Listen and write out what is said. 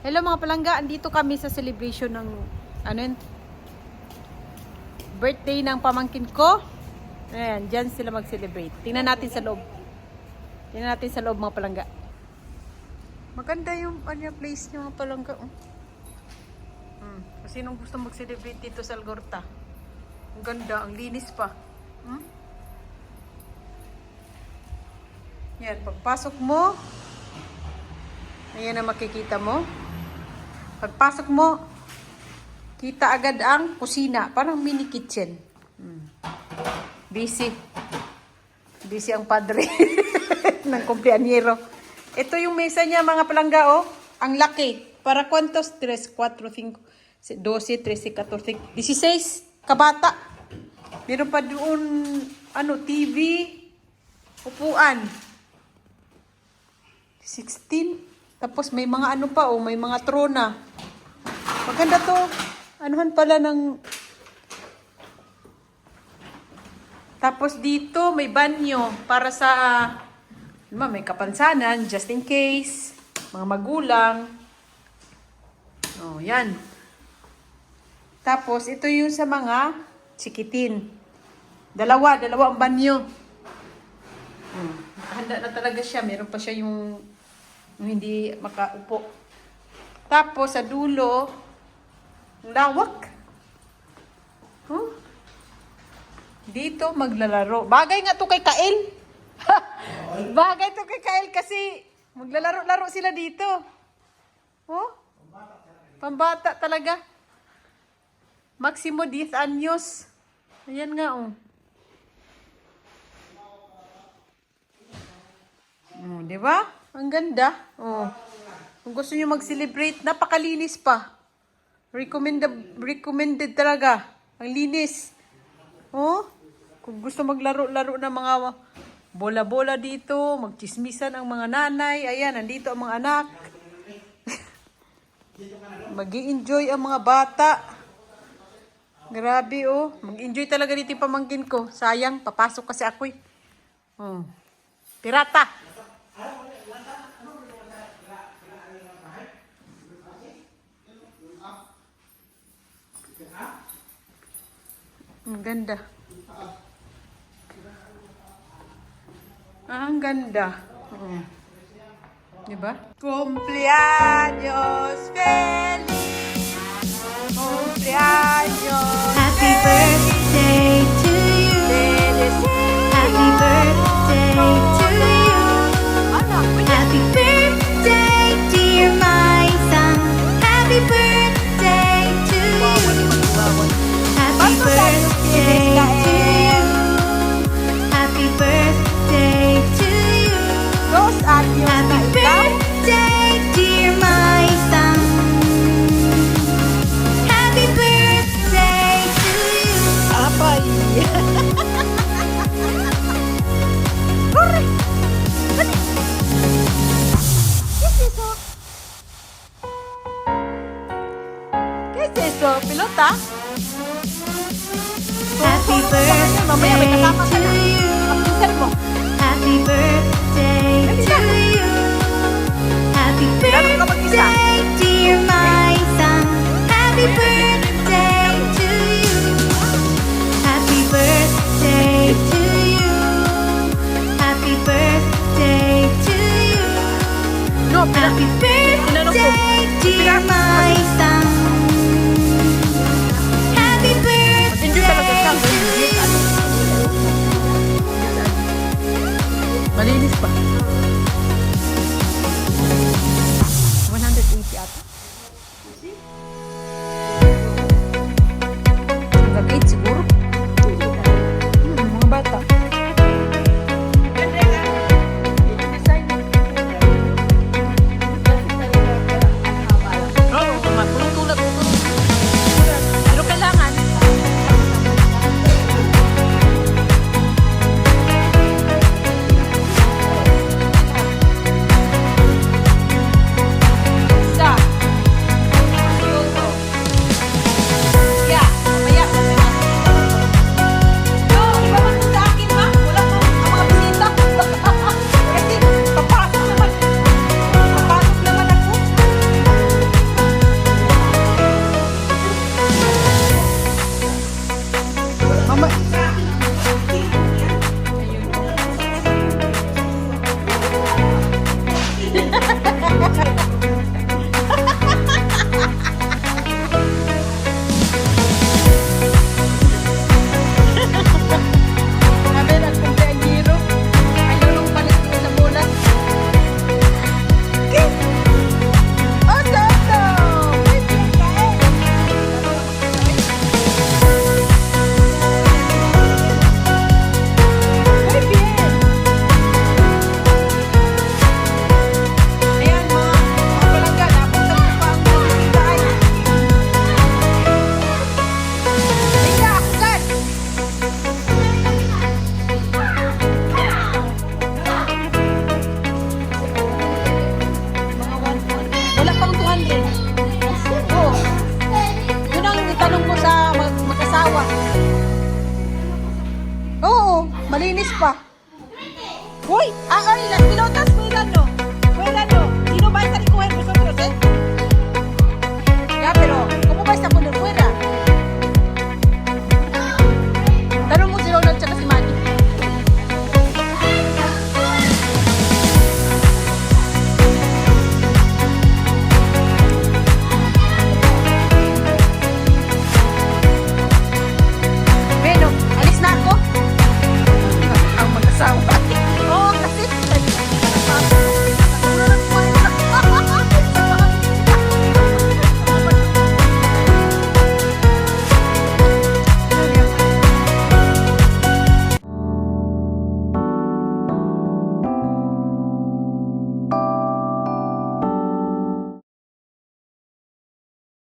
Hello mga palangga, andito kami sa celebration ng birthday ng pamangkin ko. Ayan, dyan sila mag-celebrate. Tingnan natin sa loob. Tingnan natin sa loob mga palangga. Maganda yung place niyo mga palangga. Kasi nung gusto mag-celebrate dito sa Algorta. Ang ganda, ang linis pa. Yan, pagpasok mo, ayan na makikita mo. Pagpasok mo, kita agad ang kusina. Parang mini kitchen. Busy. Busy ang padre ng kumpleanyero. Ito yung mesa niya mga palangga, oh. Ang laki. Para kwantos? 3, 4, 5, 12, 13, 14, 16 kabata. Meron pa doon, TV, upuan. 16. Tapos may mga may mga trona. Maganda to. Anuhan pala ng... Tapos dito may banyo para sa may kapansanan, just in case, mga magulang. Oh, yan. Tapos ito yung sa mga sikitin. Dalawa ang banyo. Handa na talaga siya. Meron pa siya yung hindi makaupo. Tapos sa dulo, lawak. Dito maglalaro. Bagay nga to kay Kael. Bagay to kay Kael kasi maglalaro-laro sila dito. Pambata talaga. Maximo 10 anyos. Ayan nga di ba? Ang ganda. Kung gusto niyo mag-celebrate, napakalinis pa. Recommended talaga. Ang linis. Kung gusto maglaro-laro ng mga bola-bola dito, magchismisan ang mga nanay. Ayan, nandito ang mga anak. Mag-i-enjoy ang mga bata. Grabe, Mag-enjoy talaga dito yung pamangkin ko. Sayang, papasok kasi ako Pirata. Ang ganda. Ang ganda. Diba? Cumpleaños feliz. Cumpleaños. Happy birthday to you. Happy birthday to you. Happy birthday, dear my son. Happy birthday to you. Happy birthday to you. Happy birthday to you. Happy birthday, dear my son. Happy birthday to you. Apay. ¿Qué es eso? ¿Pelota? Happy birthday to you. Happy birthday to you. Happy birthday, dear my son. Happy birthday to you. Happy birthday to you. Happy birthday to you. Happy birthday, dear my son. Happy birthday to you. Malinis pa. 180 ata. Hanggang 8 siguro. Mga bata. Matulog-tulog. Pero kailangan. Isa. Hoy! Ah, oy! Last minuto!